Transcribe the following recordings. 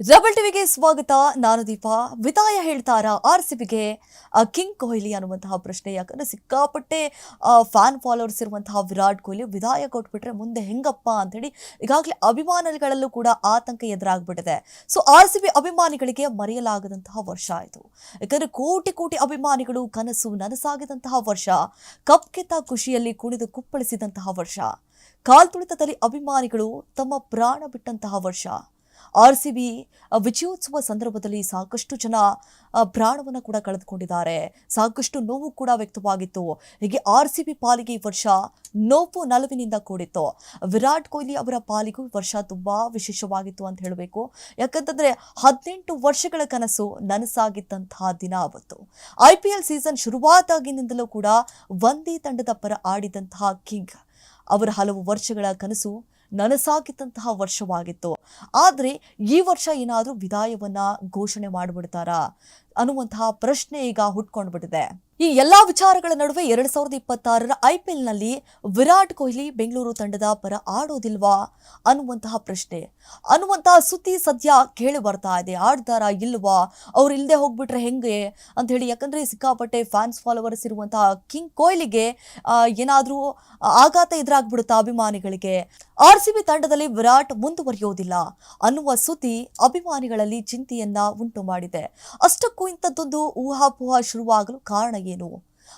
Rebel ಟಿವಿಗೆ ಸ್ವಾಗತ. ನಾನು ದೀಪಾ. ವಿದಾಯ ಹೇಳ್ತಾರಾ ಆರ್ಸಿಬಿಗೆ ಕಿಂಗ್ ಕೊಹ್ಲಿ ಅನ್ನುವಂತಹ ಪ್ರಶ್ನೆ. ಯಾಕಂದ್ರೆ ಸಿಕ್ಕಾಪಟ್ಟೆ ಫ್ಯಾನ್ ಫಾಲೋವರ್ಸ್ ಇರುವಂತಹ ವಿರಾಟ್ ಕೊಹ್ಲಿ ವಿದಾಯ ಕೊಟ್ಬಿಟ್ರೆ ಮುಂದೆ ಹೆಂಗಪ್ಪ ಅಂತ ಹೇಳಿ ಈಗಾಗಲೇ ಅಭಿಮಾನಿಗಳಲ್ಲೂ ಕೂಡ ಆತಂಕ ಎದುರಾಗ್ಬಿಟ್ಟಿದೆ. ಸೊ ಆರ್ಸಿಬಿ ಅಭಿಮಾನಿಗಳಿಗೆ ಮರೆಯಲಾಗದಂತಹ ವರ್ಷ ಆಯಿತು. ಯಾಕಂದ್ರೆ ಕೋಟಿ ಕೋಟಿ ಅಭಿಮಾನಿಗಳು ಕನಸು ನನಸಾಗಿದಂತಹ ವರ್ಷ, ಕಪ್ ಗೆದ್ದ ಖುಷಿಯಲ್ಲಿ ಕುಣಿದು ಕುಪ್ಪಳಿಸಿದಂತಹ ವರ್ಷ, ಕಾಲ್ತುಳಿತದಲ್ಲಿ ಅಭಿಮಾನಿಗಳು ತಮ್ಮ ಪ್ರಾಣ ಬಿಟ್ಟಂತಹ ವರ್ಷ. ಆರ್ಸಿಬಿ ವಿಜಯೋತ್ಸವ ಸಂದರ್ಭದಲ್ಲಿ ಸಾಕಷ್ಟು ಜನ ಪ್ರಾಣವನ್ನು ಕೂಡ ಕಳೆದುಕೊಂಡಿದ್ದಾರೆ. ಸಾಕಷ್ಟು ನೋವು ಕೂಡ ವ್ಯಕ್ತವಾಗಿತ್ತು. ಹೀಗೆ ಆರ್ಸಿಬಿ ಪಾಲಿಗೆ ಈ ವರ್ಷ ನೋವು ನಲುವಿನಿಂದ ಕೂಡಿತ್ತು. ವಿರಾಟ್ ಕೊಹ್ಲಿ ಅವರ ಪಾಲಿಗೂ ವರ್ಷ ತುಂಬಾ ವಿಶೇಷವಾಗಿತ್ತು ಅಂತ ಹೇಳಬೇಕು. ಯಾಕಂತಂದ್ರೆ 18 ವರ್ಷಗಳ ಕನಸು ನನಸಾಗಿದ್ದಂತಹ ದಿನ ಅವತ್ತು. IPL ಸೀಸನ್ ಶುರುವಾದಾಗಿನಿಂದಲೂ ಕೂಡ ಒಂದೇ ತಂಡದ ಪರ ಆಡಿದಂತಹ ಕಿಂಗ್ ಅವರ ಹಲವು ವರ್ಷಗಳ ಕನಸು ನನಸಾಗಿದ್ದಂತಹ ವರ್ಷವಾಗಿತ್ತು. ಆದರೆ ಈ ವರ್ಷ ಏನಾದರೂ ವಿದಾಯವನ್ನ ಘೋಷಣೆ ಮಾಡಿಬಿಡ್ತಾರಾ ಅನ್ನುವಂತಹ ಪ್ರಶ್ನೆ ಈಗ ಹುಟ್ಕೊಂಡ್ಬಿಟ್ಟಿದೆ. ಈ ಎಲ್ಲಾ ವಿಚಾರಗಳ ನಡುವೆ 2026ರ IPLನಲ್ಲಿ ವಿರಾಟ್ ಕೊಹ್ಲಿ ಬೆಂಗಳೂರು ತಂಡದ ಪರ ಆಡೋದಿಲ್ವಾ ಅನ್ನುವಂತಹ ಪ್ರಶ್ನೆ, ಅನ್ನುವಂತಹ ಸುದ್ದಿ ಸದ್ಯ ಕೇಳಿ ಬರ್ತಾ ಇದೆ. ಆಡ್ತಾರಾ ಇಲ್ವಾ, ಅವ್ರು ಇಲ್ಲದೆ ಹೋಗ್ಬಿಟ್ರೆ ಹೆಂಗೆ ಅಂತ ಹೇಳಿ. ಯಾಕಂದ್ರೆ ಸಿಕ್ಕಾಪಟ್ಟೆ ಫ್ಯಾನ್ಸ್ ಫಾಲೋವರ್ಸ್ ಇರುವಂತಹ ಕಿಂಗ್ ಕೊಹ್ಲಿಗೆ ಏನಾದರೂ ಆಘಾತ ಎದುರಾಗ್ಬಿಡುತ್ತಾ ಅಭಿಮಾನಿಗಳಿಗೆ. RCB ತಂಡದಲ್ಲಿ ವಿರಾಟ್ ಮುಂದುವರಿಯೋದಿಲ್ಲ ಅನ್ನುವ ಸುದ್ದಿ ಅಭಿಮಾನಿಗಳಲ್ಲಿ ಚಿಂತೆಯನ್ನ ಉಂಟು ಮಾಡಿದೆ. ಅಷ್ಟಕ್ಕೂ ಇಂಥದ್ದೊಂದು ಊಹಾಪೋಹ ಶುರುವಾಗಲು ಕಾರಣ ಏನು?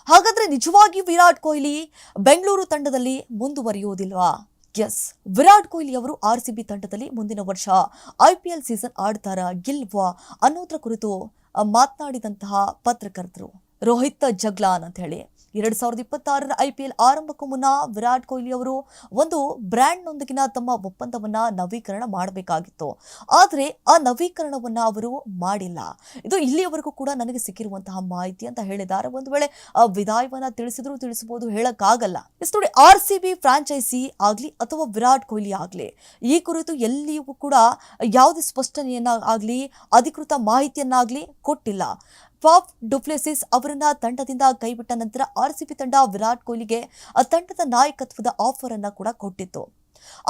ಹಾಗಾದ್ರೆ ನಿಜವಾಗಿ ವಿರಾಟ್ ಕೊಹ್ಲಿ ಬೆಂಗಳೂರು ತಂಡದಲ್ಲಿ ಮುಂದುವರಿಯೋದಿಲ್ವಾ? ಎಸ್, ವಿರಾಟ್ ಕೊಹ್ಲಿ ಅವರು RCB ತಂಡದಲ್ಲಿ ಮುಂದಿನ ವರ್ಷ IPL ಸೀಸನ್ ಆಡ್ತಾರಾ ಇಲ್ವಾ ಅನ್ನೋದ್ರ ಕುರಿತು ಮಾತನಾಡಿದಂತಹ ಪತ್ರಕರ್ತರು ರೋಹಿತ್ ಜಗ್ಲಾನ್ ಅಂತ ಹೇಳಿ 2026ರ IPL ಆರಂಭಕ್ಕೂ ಮುನ್ನ ವಿರಾಟ್ ಕೊಹ್ಲಿ ಅವರು ಒಂದು ಬ್ರ್ಯಾಂಡ್ನೊಂದಿಗಿನ ತಮ್ಮ ಒಪ್ಪಂದವನ್ನ ನವೀಕರಣ ಮಾಡಬೇಕಾಗಿತ್ತು. ಆದರೆ ಆ ನವೀಕರಣವನ್ನ ಅವರು ಮಾಡಿಲ್ಲ. ಇದು ಇಲ್ಲಿಯವರೆಗೂ ಕೂಡ ನನಗೆ ಸಿಕ್ಕಿರುವಂತಹ ಮಾಹಿತಿ ಅಂತ ಹೇಳಿದ್ದಾರೆ. ಒಂದು ವೇಳೆ ವಿದಾಯವನ್ನ ತಿಳಿಸಬಹುದು, ಹೇಳಕ್ಕಾಗಲ್ಲ. ನೋಡಿ, RCB ಫ್ರಾಂಚೈಸಿ ಆಗ್ಲಿ ಅಥವಾ ವಿರಾಟ್ ಕೊಹ್ಲಿ ಆಗ್ಲಿ ಈ ಕುರಿತು ಎಲ್ಲಿಯೂ ಕೂಡ ಯಾವುದೇ ಸ್ಪಷ್ಟನೆಯನ್ನ ಆಗ್ಲಿ ಅಧಿಕೃತ ಮಾಹಿತಿಯನ್ನಾಗ್ಲಿ ಕೊಟ್ಟಿಲ್ಲ. ಫಾಫ್ ಡುಪ್ಲೆಸಿಸ್ ಅವರನ್ನ ತಂಡದಿಂದ ಕೈಬಿಟ್ಟ ನಂತರ RCB ತಂಡ ವಿರಾಟ್ ಕೊಹ್ಲಿಗೆ ತಂಡದ ನಾಯಕತ್ವದ ಆಫರ್ ಅನ್ನ ಕೂಡ ಕೊಟ್ಟಿತ್ತು.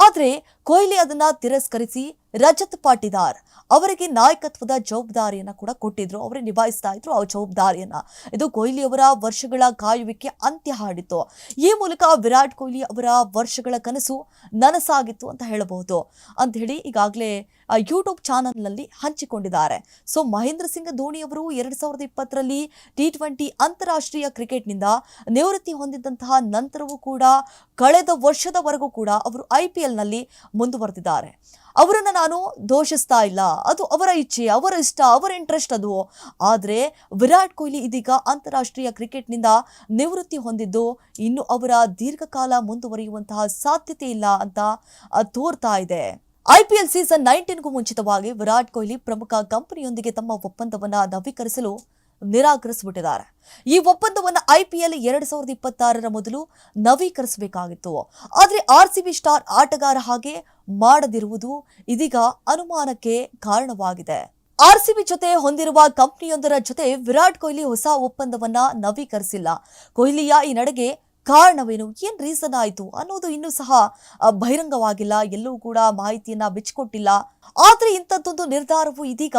ಆದ್ರೆ ಕೊಹ್ಲಿ ಅದನ್ನ ತಿರಸ್ಕರಿಸಿ ರಜತ್ ಪಾಟಿದಾರ್ ಅವರಿಗೆ ನಾಯಕತ್ವದ ಜವಾಬ್ದಾರಿಯನ್ನ ಕೂಡ ಕೊಟ್ಟಿದ್ರು. ಅವರೇ ನಿಭಾಯಿಸ್ತಾ ಇದ್ರು ಆ ಜವಾಬ್ದಾರಿಯನ್ನ. ಇದು ಕೊಹ್ಲಿ ಅವರ ವರ್ಷಗಳ ಕಾಯುವಿಕೆ ಅಂತ್ಯ ಹಾಡಿತ್ತು. ಈ ಮೂಲಕ ವಿರಾಟ್ ಕೊಹ್ಲಿ ಅವರ ವರ್ಷಗಳ ಕನಸು ನನಸಾಗಿತ್ತು ಅಂತ ಹೇಳಬಹುದು ಅಂತ ಹೇಳಿ ಈಗಾಗಲೇ ಯೂಟ್ಯೂಬ್ ಚಾನಲ್ನಲ್ಲಿ ಹಂಚಿಕೊಂಡಿದ್ದಾರೆ. ಸೊ ಮಹೇಂದ್ರ ಸಿಂಗ್ ಧೋನಿ ಅವರು 2020ರಲ್ಲಿ T20 ಅಂತಾರಾಷ್ಟ್ರೀಯ ಕ್ರಿಕೆಟ್ನಿಂದ ನಿವೃತ್ತಿ ಹೊಂದಿದಂತಹ ನಂತರವೂ ಕೂಡ ಕಳೆದ ವರ್ಷದವರೆಗೂ ಕೂಡ ಅವರು IPLನಲ್ಲಿ ಮುಂದುವರೆದಿದ್ದಾರೆ. ಅವರನ್ನು ನಾನು ದೋಷಿಸ್ತಾ ಇಲ್ಲ, ಅದು ಅವರ ಇಚ್ಛೆ, ಅವರ ಇಷ್ಟ, ಅವರ ಇಂಟ್ರೆಸ್ಟ್ ಅದು. ಆದರೆ ವಿರಾಟ್ ಕೊಹ್ಲಿ ಇದೀಗ ಅಂತಾರಾಷ್ಟ್ರೀಯ ಕ್ರಿಕೆಟ್ನಿಂದ ನಿವೃತ್ತಿ ಹೊಂದಿದ್ದು ಇನ್ನು ಅವರ ದೀರ್ಘಕಾಲ ಮುಂದುವರಿಯುವಂತಹ ಸಾಧ್ಯತೆ ಇಲ್ಲ ಅಂತ ತೋರ್ತಾ ಇದೆ. IPL ಸೀಸನ್ 19ಗೂ ಮುಂಚಿತವಾಗಿ ವಿರಾಟ್ ಕೊಹ್ಲಿ ಪ್ರಮುಖ ಕಂಪನಿಯೊಂದಿಗೆ ತಮ್ಮ ಒಪ್ಪಂದವನ್ನ ನವೀಕರಿಸಲು ನಿರಾಕರಿಸಿಬಿಟ್ಟಿದ್ದಾರೆ. ಈ ಒಪ್ಪಂದವನ್ನು IPL 2026ರ ಮೊದಲು ನವೀಕರಿಸಬೇಕಾಗಿತ್ತು. ಆದರೆ RCB ಸ್ಟಾರ್ ಆಟಗಾರ ಹಾಗೆ ಮಾಡದಿರುವುದು ಇದೀಗ ಅನುಮಾನಕ್ಕೆ ಕಾರಣವಾಗಿದೆ. RCB ಜೊತೆ ಹೊಂದಿರುವ ಕಂಪನಿಯೊಂದರ ಜೊತೆ ವಿರಾಟ್ ಕೊಹ್ಲಿ ಹೊಸ ಒಪ್ಪಂದವನ್ನ ನವೀಕರಿಸಿಲ್ಲ. ಕೊಹ್ಲಿಯ ಈ ನಡೆಗೆ ಕಾರಣವೇನು, ಏನ್ ರೀಸನ್ ಆಯಿತು ಅನ್ನೋದು ಇನ್ನೂ ಸಹ ಬಹಿರಂಗವಾಗಿಲ್ಲ. ಎಲ್ಲೂ ಕೂಡ ಮಾಹಿತಿಯನ್ನ ಬಿಚ್ಚಿಕೊಟ್ಟಿಲ್ಲ. ಆದ್ರೆ ಇಂಥದ್ದೊಂದು ನಿರ್ಧಾರವು ಇದೀಗ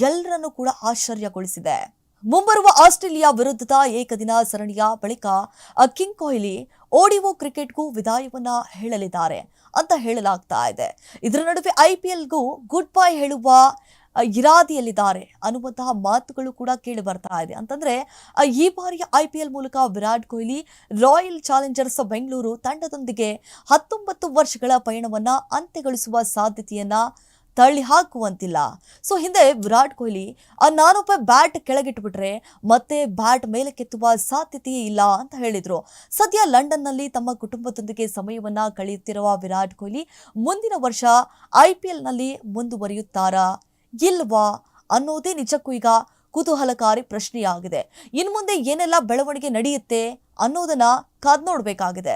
ಎಲ್ಲರನ್ನೂ ಕೂಡ ಆಶ್ಚರ್ಯಗೊಳಿಸಿದೆ. ಮುಂಬರುವ ಆಸ್ಟ್ರೇಲಿಯಾ ವಿರುದ್ಧದ ಏಕದಿನ ಸರಣಿಯ ಬಳಿಕ ಕಿಂಗ್ ಕೊಹ್ಲಿ ODI ಕ್ರಿಕೆಟ್ಗೂ ವಿದಾಯವನ್ನ ಹೇಳಲಿದ್ದಾರೆ ಅಂತ ಹೇಳಲಾಗ್ತಾ ಇದೆ. ಇದರ ನಡುವೆ IPLಗೂ ಗುಡ್ ಬೈ ಹೇಳುವ ಇರಾದಿಯಲ್ಲಿದ್ದಾರೆ ಅನ್ನುವಂತಹ ಮಾತುಗಳು ಕೂಡ ಕೇಳಿ ಬರ್ತಾ ಇದೆ. ಅಂತಂದ್ರೆ ಈ ಬಾರಿಯ IPL ಮೂಲಕ ವಿರಾಟ್ ಕೊಹ್ಲಿ ರಾಯಲ್ ಚಾಲೆಂಜರ್ಸ್ ಬೆಂಗಳೂರು ತಂಡದೊಂದಿಗೆ 19 ವರ್ಷಗಳ ಪಯಣವನ್ನ ಅಂತ್ಯಗೊಳಿಸುವ ಸಾಧ್ಯತೆಯನ್ನ ತಳ್ಳಿ ಹಾಕುವಂತಿಲ್ಲ. ಸೊ ಹಿಂದೆ ವಿರಾಟ್ ಕೊಹ್ಲಿ ನಾನೊಬ್ಬ ಬ್ಯಾಟ್ ಕೆಳಗಿಟ್ಬಿಟ್ರೆ ಮತ್ತೆ ಬ್ಯಾಟ್ ಮೇಲೆ ಕೆತ್ತುವ ಸಾಧ್ಯತೆಯೇ ಇಲ್ಲ ಅಂತ ಹೇಳಿದ್ರು. ಸದ್ಯ ಲಂಡನ್ನಲ್ಲಿ ತಮ್ಮ ಕುಟುಂಬದೊಂದಿಗೆ ಸಮಯವನ್ನ ಕಳೆಯುತ್ತಿರುವ ವಿರಾಟ್ ಕೊಹ್ಲಿ ಮುಂದಿನ ವರ್ಷ IPLನಲ್ಲಿ ಮುಂದುವರಿಯುತ್ತಾರಾ ಇಲ್ವಾ ಅನ್ನೋದೇ ನಿಜಕ್ಕೂ ಈಗ ಕುತೂಹಲಕಾರಿ ಪ್ರಶ್ನೆಯಾಗಿದೆ. ಇನ್ನು ಮುಂದೆ ಏನೆಲ್ಲ ಬೆಳವಣಿಗೆ ನಡೆಯುತ್ತೆ ಅನ್ನೋದನ್ನ ಕಾದ್ ನೋಡ್ಬೇಕಾಗಿದೆ.